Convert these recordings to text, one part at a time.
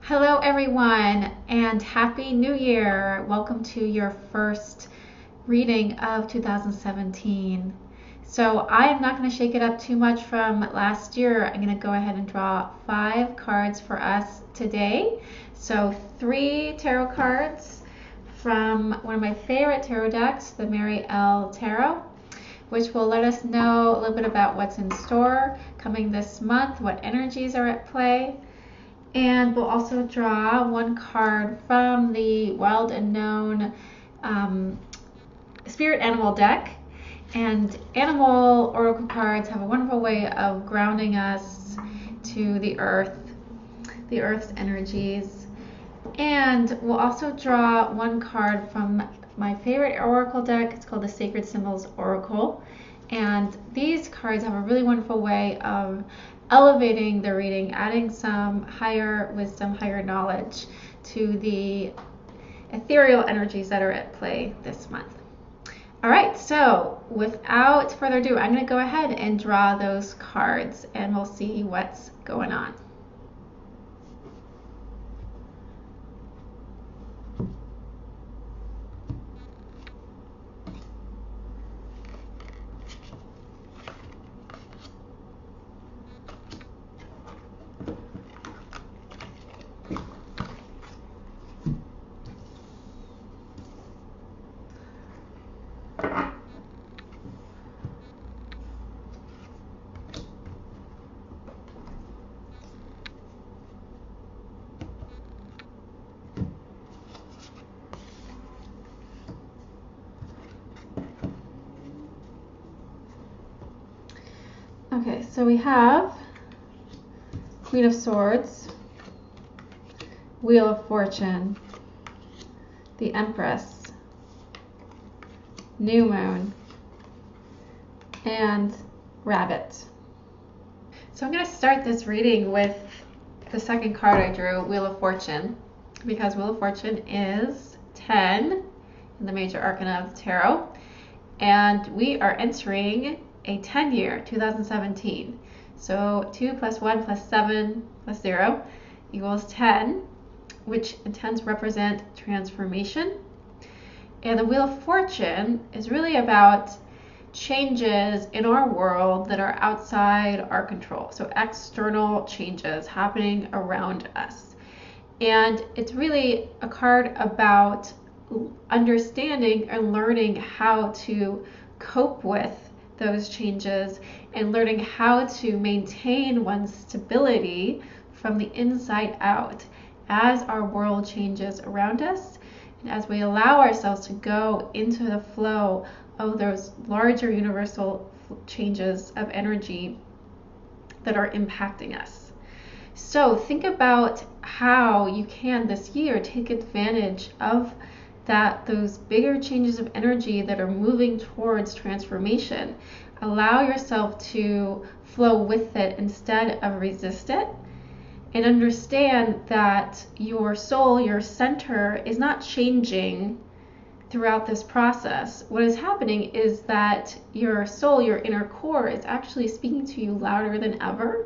Hello, everyone, and Happy New Year! Welcome to your first reading of 2017. So, I am not going to shake it up too much from last year. I'm going to go ahead and draw 5 cards for us today. So, 3 tarot cards from one of my favorite tarot decks, the Mary L. Tarot, which will let us know a little bit about what's in store coming this month, what energies are at play. And we'll also draw 1 card from the Wild and Known Spirit Animal deck. And animal oracle cards have a wonderful way of grounding us to the earth's energies. And we'll also draw 1 card from my favorite oracle deck. It's called the Sacred Symbols Oracle. And these cards have a really wonderful way of elevating the reading, adding some higher wisdom, higher knowledge to the ethereal energies that are at play this month. All right, so without further ado, I'm going to go ahead and draw those cards and we'll see what's going on. Okay, so we have Queen of Swords, Wheel of Fortune, the Empress, New Moon, and Rabbit. So I'm going to start this reading with the second card I drew, Wheel of Fortune, because Wheel of Fortune is 10 in the major arcana of the tarot, and we are entering a 10-year, 2017. So 2 plus 1 plus 7 plus 0 equals 10, which intends to represent transformation. And the Wheel of Fortune is really about changes in our world that are outside our control. So external changes happening around us. And it's really a card about understanding and learning how to cope with those changes and learning how to maintain one's stability from the inside out as our world changes around us and as we allow ourselves to go into the flow of those larger universal changes of energy that are impacting us. So think about how you can this year take advantage of those bigger changes of energy that are moving towards transformation. Allow yourself to flow with it instead of resist it, and understand that your soul, your center, is not changing throughout this process. What is happening is that your soul, your inner core, is actually speaking to you louder than ever,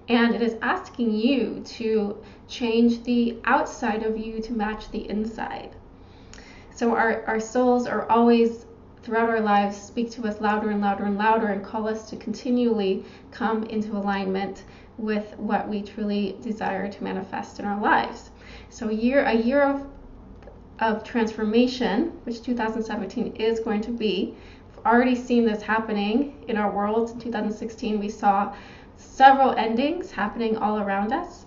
and it is asking you to change the outside of you to match the inside. So our souls are always, throughout our lives, speak to us louder and louder and louder and call us to continually come into alignment with what we truly desire to manifest in our lives. So a year of transformation, which 2017 is going to be. We've already seen this happening in our world. In 2016, we saw several endings happening all around us,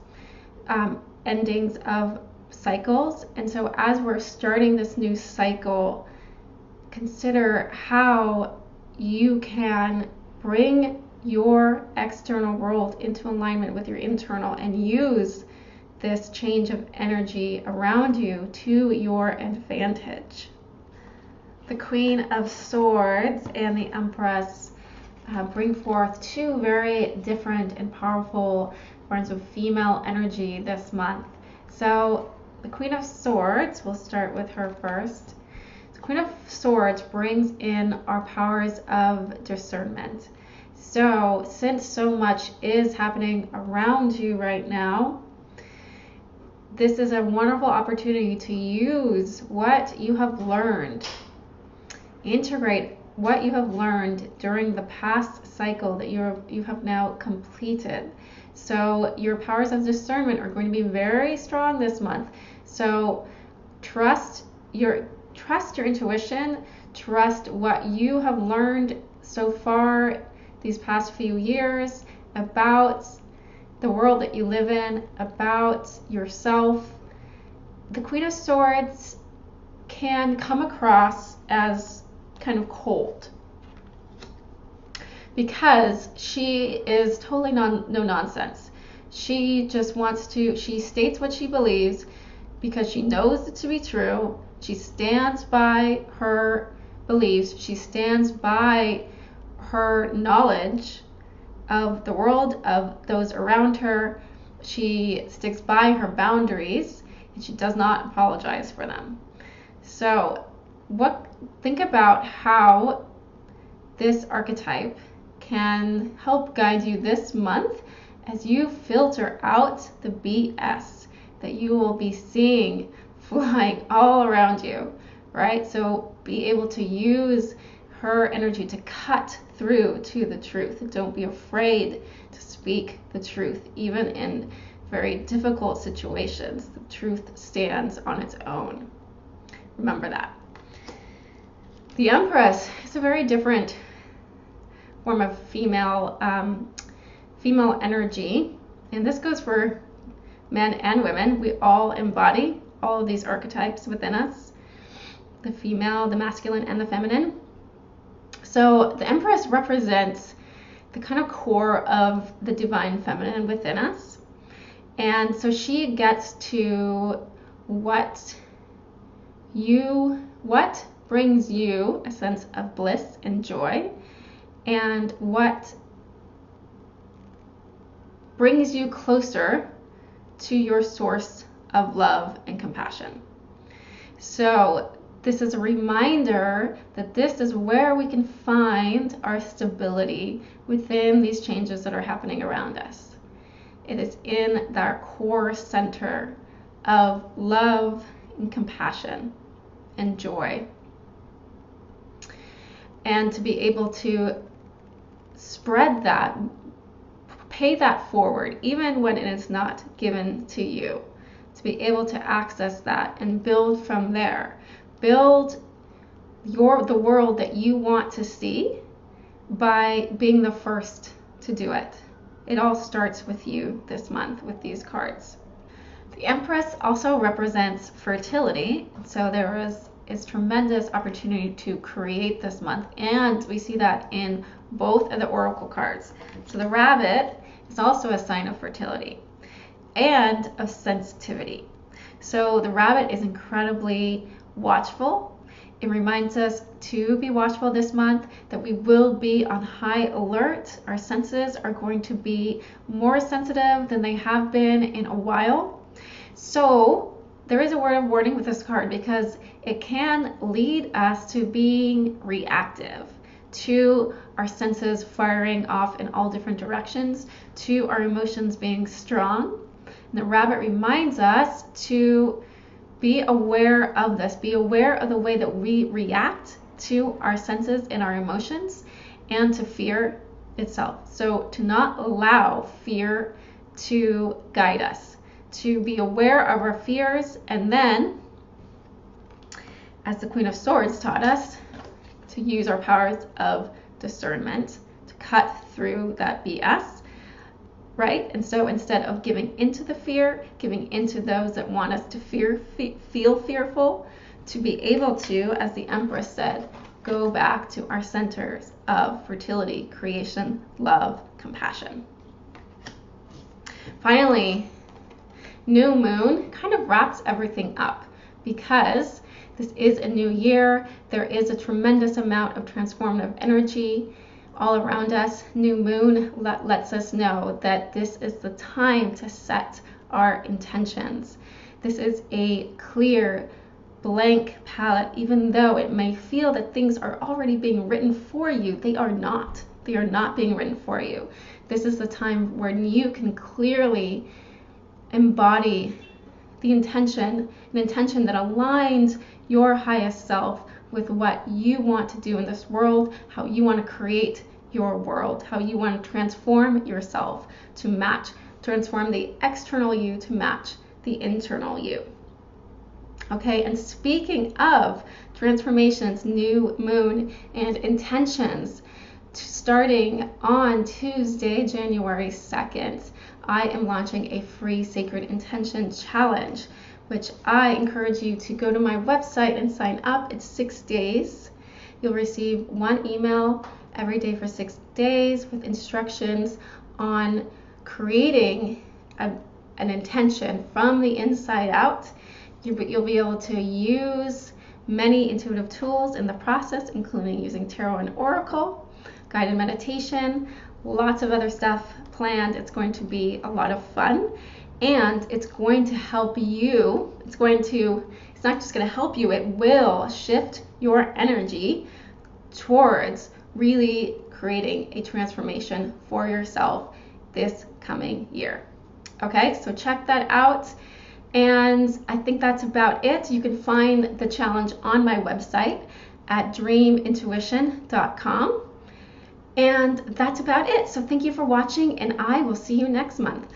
endings of cycles. And so as we're starting this new cycle, consider how you can bring your external world into alignment with your internal and use this change of energy around you to your advantage. The Queen of Swords and the Empress bring forth 2 very different and powerful forms of female energy this month. So the Queen of Swords, we'll start with her first. The Queen of Swords brings in our powers of discernment. So since so much is happening around you right now, this is a wonderful opportunity to use what you have learned, integrate what you have learned during the past cycle that you have now completed. So your powers of discernment are going to be very strong this month. So trust your intuition, trust what you have learned so far these past few years about the world that you live in, about yourself. The Queen of Swords can come across as kind of cold because she is totally no nonsense. She just she states what she believes because she knows it to be true. She stands by her beliefs. She stands by her knowledge of the world, of those around her. She sticks by her boundaries and she does not apologize for them. So think about how this archetype can help guide you this month as you filter out the BS that you will be seeing flying all around you, right? So be able to use her energy to cut through to the truth. Don't be afraid to speak the truth, even in very difficult situations. The truth stands on its own. Remember that. The Empress is a very different form of female energy, and this goes for men and women. We all embody all of these archetypes within us, the female, the masculine, and the feminine. So the Empress represents the kind of core of the divine feminine within us, and so she gets to what brings you a sense of bliss and joy, and what brings you closer to your source of love and compassion. So this is a reminder that this is where we can find our stability within these changes that are happening around us. It is in that core center of love and compassion and joy. And to be able to spread that, pay that forward, even when it is not given to you. To be able to access that and build from there. Build the world that you want to see by being the first to do it. It all starts with you this month with these cards. The Empress also represents fertility, so there is tremendous opportunity to create this month, and we see that in both of the oracle cards. So the rabbit is also a sign of fertility and of sensitivity. So the rabbit is incredibly watchful. It reminds us to be watchful this month, that we will be on high alert. Our senses are going to be more sensitive than they have been in a while. So there is a word of warning with this card because it can lead us to being reactive, to our senses firing off in all different directions, to our emotions being strong. And the rabbit reminds us to be aware of this, be aware of the way that we react to our senses and our emotions and to fear itself. So to not allow fear to guide us, to be aware of our fears, and then, as the Queen of Swords taught us, to use our powers of discernment to cut through that BS, right? And so instead of giving into the fear, giving into those that want us to feel fearful, to be able to, as the Empress said, go back to our centers of fertility, creation, love, compassion. Finally, new moon kind of wraps everything up because this is a new year. There is a tremendous amount of transformative energy all around us. New moon lets us know that this is the time to set our intentions. This is a clear, blank palette. Even though it may feel that things are already being written for you, they are not. They are not being written for you. This is the time when you can clearly embody the intention, an intention that aligns your highest self with what you want to do in this world, how you want to create your world, how you want to transform yourself to match, transform the external you to match the internal you. Okay, and speaking of transformations, new moon, and intentions, starting on Tuesday, January 2nd, I am launching a free Sacred Intention Challenge, which I encourage you to go to my website and sign up. It's 6 days. You'll receive one email every day for 6 days with instructions on creating an intention from the inside out. You'll be able to use many intuitive tools in the process, including using tarot and oracle, guided meditation, lots of other stuff planned. It's going to be a lot of fun, and it's going to help you. It's not just going to help you, it will shift your energy towards really creating a transformation for yourself this coming year. Okay, so check that out. And I think that's about it. You can find the challenge on my website at dreamintuition.com. And that's about it. So thank you for watching, and I will see you next month.